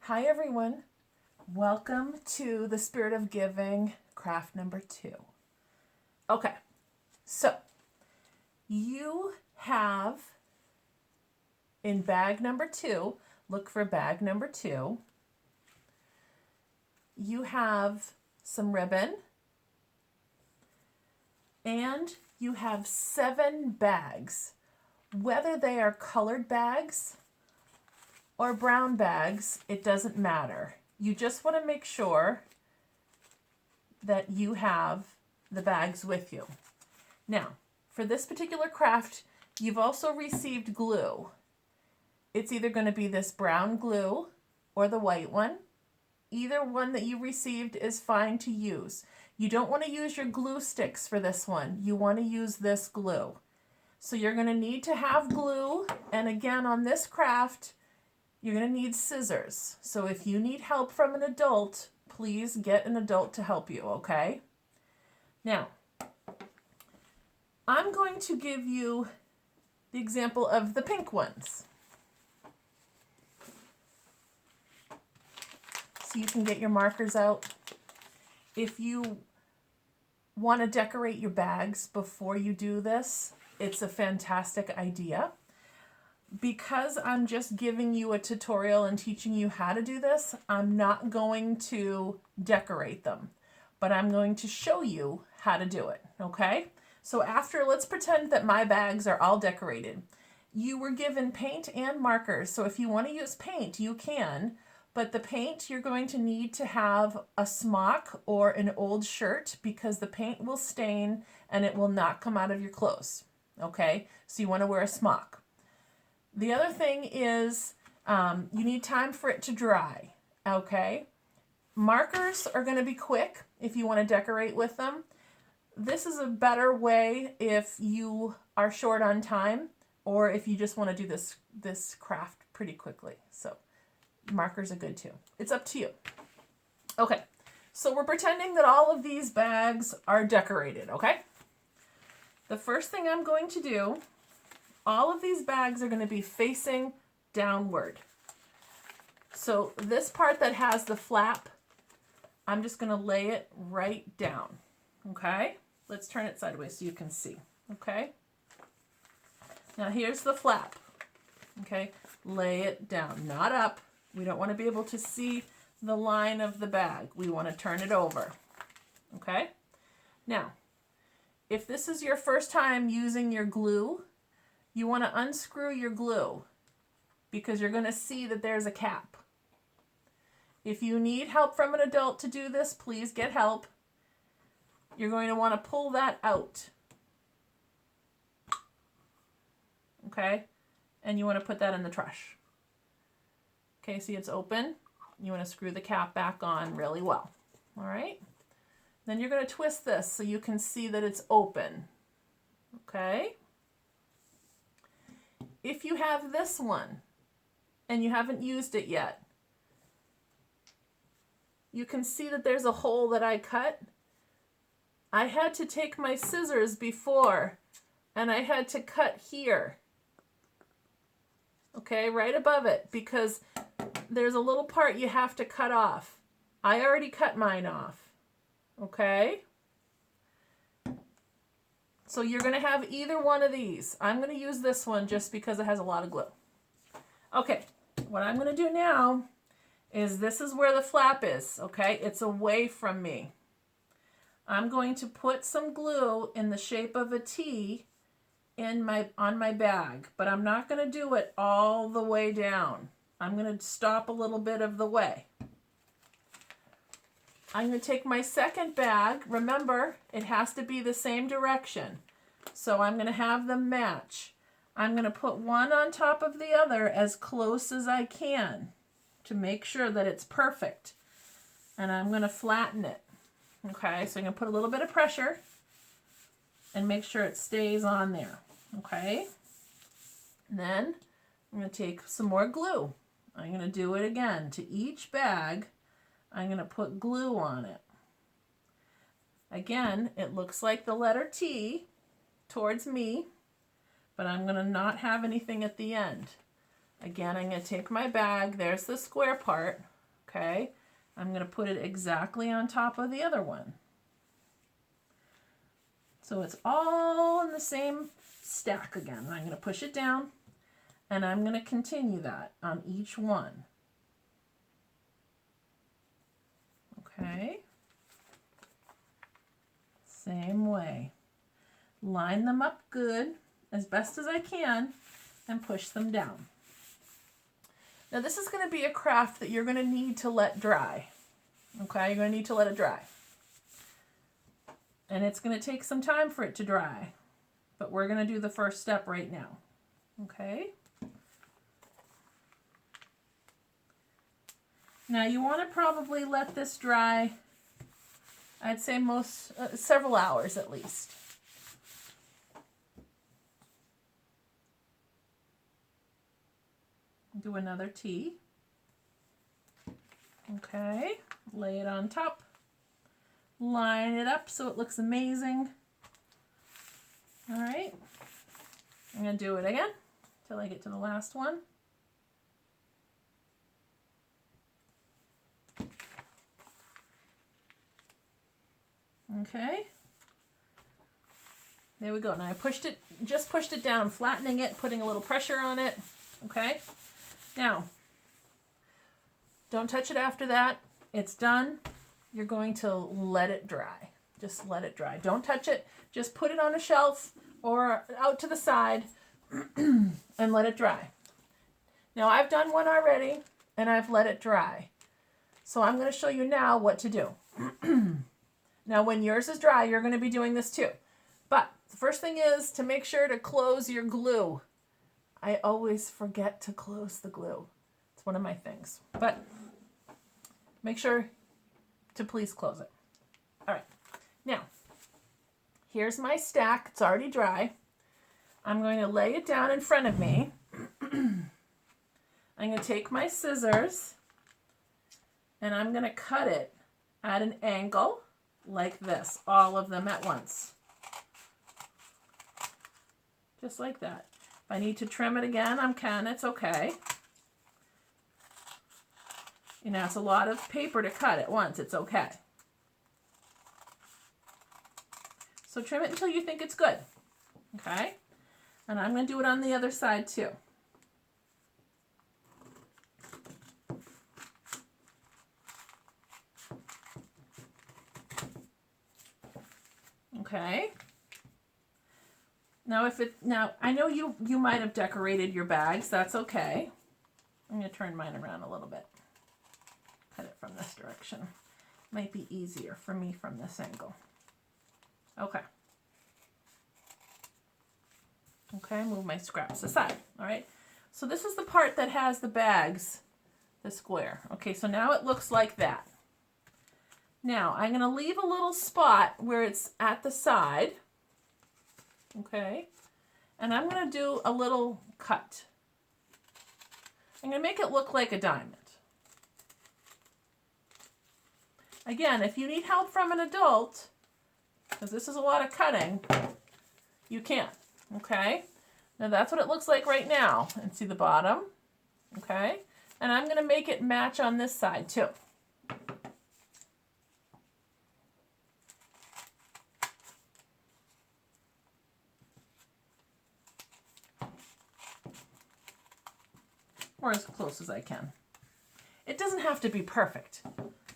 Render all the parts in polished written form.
Hi everyone, welcome to the Spirit of Giving craft number 2. Okay, so you have in bag number 2, look for bag number 2, you have some ribbon and you have 7 bags. Whether they are colored bags or brown bags, it doesn't matter. You just want to make sure that you have the bags with you. Now, for this particular craft, you've also received glue. It's either going to be this brown glue or the white one. Either one that you received is fine to use. You don't want to use your glue sticks for this one. You want to use this glue. So you're going to need to have glue, and again on this craft, you're going to need scissors. So if you need help from an adult, please get an adult to help you, okay? Now, I'm going to give you the example of the pink ones. So you can get your markers out. If you want to decorate your bags before you do this, it's a fantastic idea. Because I'm just giving you a tutorial and teaching you how to do this, I'm not going to decorate them, but I'm going to show you how to do it, okay? So let's pretend that my bags are all decorated. You were given paint and markers, so if you want to use paint, you can, but the paint you're going to need to have a smock or an old shirt because the paint will stain and it will not come out of your clothes, okay? So you want to wear a smock. The other thing is you need time for it to dry, okay? Markers are going to be quick if you want to decorate with them. This is a better way if you are short on time or if you just want to do this craft pretty quickly. So markers are good too. It's up to you. Okay, so we're pretending that all of these bags are decorated, okay? The first thing I'm going to do, all of these bags are going to be facing downward. So this part that has the flap, I'm just going to lay it right down. Okay? Let's turn it sideways so you can see. Okay? Now here's the flap. Okay? Lay it down, not up. We don't want to be able to see the line of the bag. We want to turn it over. Okay? Now, if this is your first time using your glue, you want to unscrew your glue because you're going to see that there's a cap. If you need help from an adult to do this, please get help. You're going to want to pull that out. Okay? And you want to put that in the trash. Okay, see it's open. You want to screw the cap back on really well. All right? Then you're going to twist this so you can see that it's open. Okay? If you have this one and you haven't used it yet, you can see that there's a hole that I cut. I had to take my scissors before and I had to cut here. Okay, right above it because there's a little part you have to cut off. I already cut mine off. Okay? So you're going to have either one of these. I'm going to use this one just because it has a lot of glue. Okay, what I'm going to do now is this is where the flap is, okay? It's away from me. I'm going to put some glue in the shape of a T on my bag, but I'm not going to do it all the way down. I'm going to stop a little bit of the way. I'm going to take my second bag. Remember, it has to be the same direction. So I'm going to have them match. I'm going to put one on top of the other as close as I can to make sure that it's perfect. And I'm going to flatten it. Okay, so I'm going to put a little bit of pressure and make sure it stays on there. Okay. And then I'm going to take some more glue. I'm going to do it again. To each bag, I'm going to put glue on it. Again, it looks like the letter T towards me, but I'm going to not have anything at the end. Again, I'm going to take my bag. There's the square part. okay? I'm going to put it exactly on top of the other one. So it's all in the same stack again. I'm going to push it down, and I'm going to continue that on each one. Okay? Same way. Line them up good, as best as I can, and push them down. Now this is going to be a craft that you're going to need to let dry. Okay, you're going to need to let it dry. And it's going to take some time for it to dry. But we're going to do the first step right now. Okay? Now you want to probably let this dry, I'd say several hours at least. Do another T. Okay, lay it on top. Line it up so it looks amazing. All right, I'm going to do it again until I get to the last one. Okay, there we go. Now I just pushed it down, flattening it, putting a little pressure on it. Okay, now don't touch it after that. It's done. You're going to let it dry. Just let it dry. Don't touch it. Just put it on a shelf or out to the side and let it dry. Now I've done one already and I've let it dry. So I'm going to show you now what to do. Now when yours is dry, you're going to be doing this too. But the first thing is to make sure to close your glue. I always forget to close the glue. It's one of my things. But make sure to please close it. All right. Now, here's my stack. It's already dry. I'm going to lay it down in front of me. I'm going to take my scissors and I'm going to cut it at an angle like this, all of them at once. Just like that. If I need to trim it again, I can. It's okay. You know, it's a lot of paper to cut at once. It's okay. So trim it until you think it's good. Okay? And I'm going to do it on the other side too. Okay. Now I know you might have decorated your bags. That's okay. I'm going to turn mine around a little bit. Cut it from this direction. Might be easier for me from this angle. Okay. Okay, move my scraps aside. All right. So this is the part that has the bags, the square. Okay, so now it looks like that. Now I'm going to leave a little spot where it's at the side. Okay. And I'm going to do a little cut. I'm going to make it look like a diamond. Again, if you need help from an adult, because this is a lot of cutting, you can. Okay? Now that's what it looks like right now. And see the bottom? Okay? And I'm going to make it match on this side too. Or as close as I can. It doesn't have to be perfect,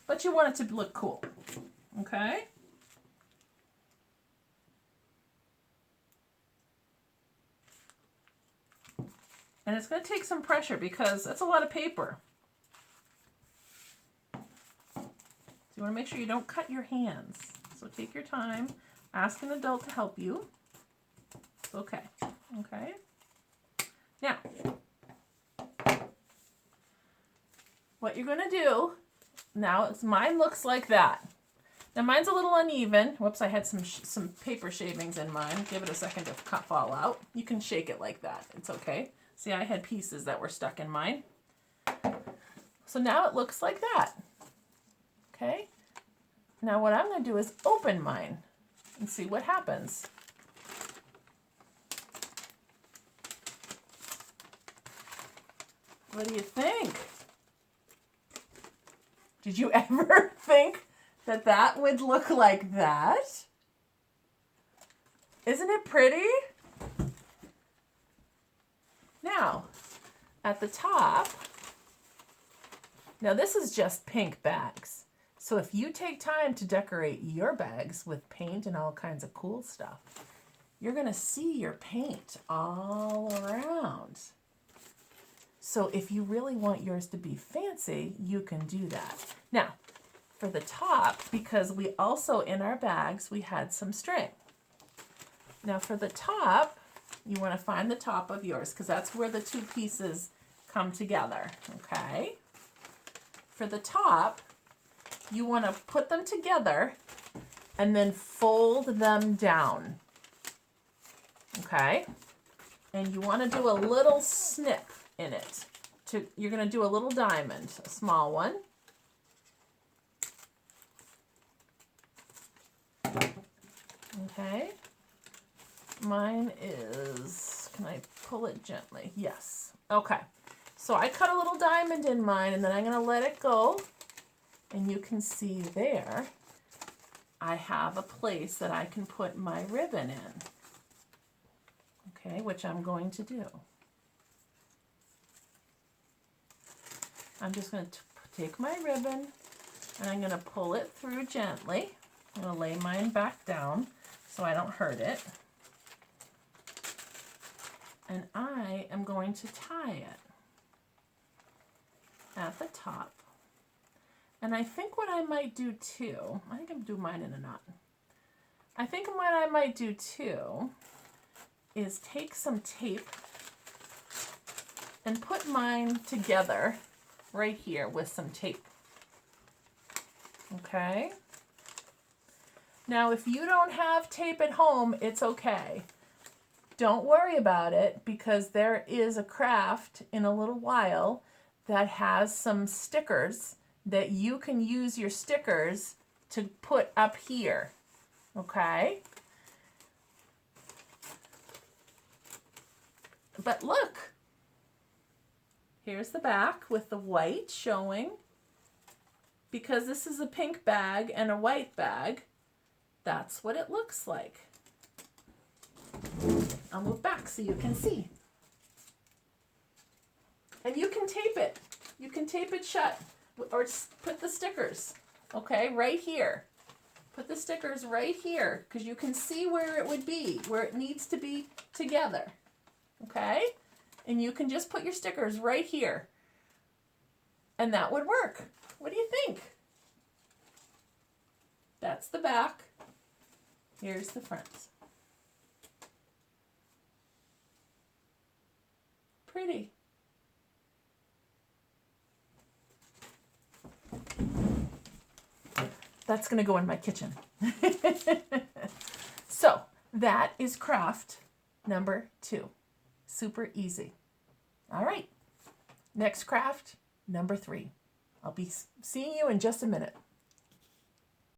but you want it to look cool. Okay? And it's going to take some pressure because that's a lot of paper. So you want to make sure you don't cut your hands. So take your time. Ask an adult to help you. It's okay. Okay? Now, what you're going to do, now mine looks like that. Now mine's a little uneven. Whoops, I had some paper shavings in mine. Give it a second to fall out. You can shake it like that. It's okay. See, I had pieces that were stuck in mine. So now it looks like that. Okay? Now what I'm going to do is open mine and see what happens. What do you think? Did you ever think that that would look like that? Isn't it pretty? Now, at the top, now this is just pink bags. So if you take time to decorate your bags with paint and all kinds of cool stuff, you're going to see your paint all around. So if you really want yours to be fancy, you can do that. Now, for the top, because we also in our bags, we had some string. Now for the top, you want to find the top of yours because that's where the two pieces come together, okay? For the top, you want to put them together and then fold them down, okay? And you want to do a little snip in it. You're going to do a little diamond, a small one. Okay. Mine is, can I pull it gently? Yes. Okay. So I cut a little diamond in mine and then I'm going to let it go. And you can see there, I have a place that I can put my ribbon in. Okay, which I'm going to do. I'm just going to take my ribbon and I'm going to pull it through gently. I'm going to lay mine back down so I don't hurt it. And I am going to tie it at the top. And I think what I might do too, I think I'm going to do mine in a knot. I think what I might do too is take some tape and put mine together right here with some tape. Okay? Now, if you don't have tape at home, it's okay. Don't worry about it because there is a craft in a little while that has some stickers that you can use your stickers to put up here. Okay? But look, here's the back with the white showing. Because this is a pink bag and a white bag, that's what it looks like. I'll move back so you can see. And you can tape it. You can tape it shut or put the stickers, okay, right here. Put the stickers right here because you can see where it would be, where it needs to be together, okay? And you can just put your stickers right here. And that would work. What do you think? That's the back. Here's the front. Pretty. That's going to go in my kitchen. So that is craft number 2. Super easy. All right. Next craft, number 3. I'll be seeing you in just a minute.